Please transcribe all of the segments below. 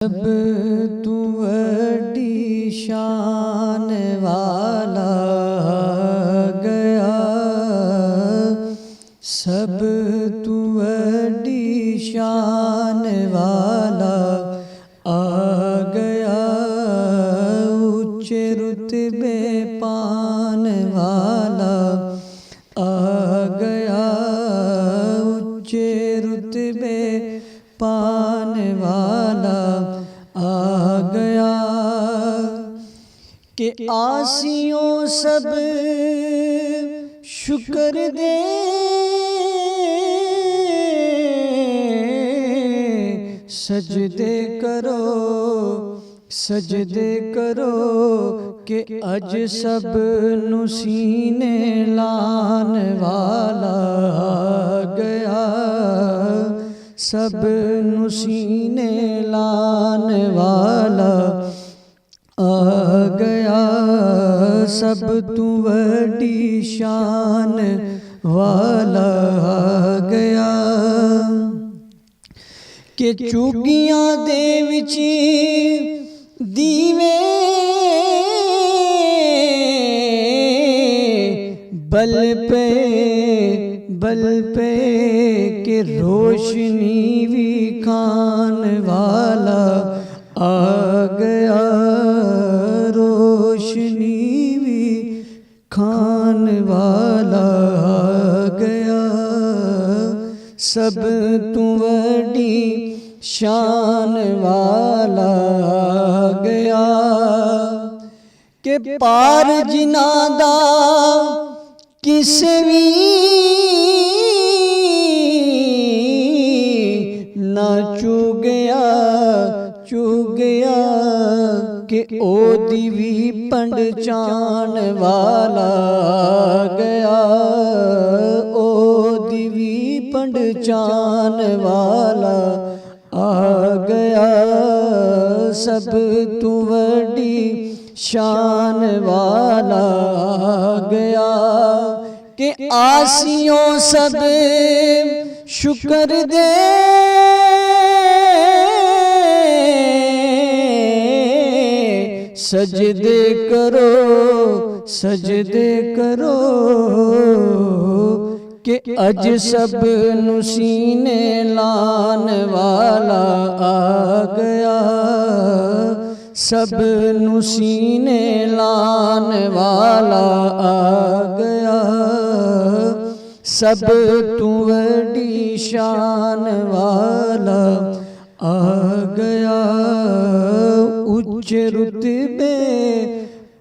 सब तू वड्डी शान वाला गया, सब तू वड्डी शान वाला आ गया, ऊंचे रुतबे पान वाला आ गया, ऊंचे रुतबे पान वाला आ गया। कि आसियों सब शुक्र दे, सजदे करो सजदे करो, कि अज सब नू सीने लान वाला आ गया, सब नू सीने लान वाला आ गया, सब तू वड्डी शान वाला आ गया। कि चुगियां दे विच दीवे बल पे के रोशनी भी खान वाला आ गया, रोशनी भी खान वाला आ गया, सब तू वड्डी शान वाला आ गया। कि पार जिन्हां दा किसे भी ना चुगया कि ओदी भी पंडचान वाला आ गया, ओदी भी पंडचान वाला आ गया, सब तू वड्डी शान वाला आ गया। कि आसियों सब शुक्र दे, सजदे करो, कि अज सब नू सीने लान वाला आ गया, सब नू सीने लान वाला आ गया, सब तू वड्डी शान वाला आ गया, ऊंचे रुतबे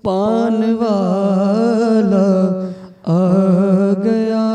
पान वाला आ गया।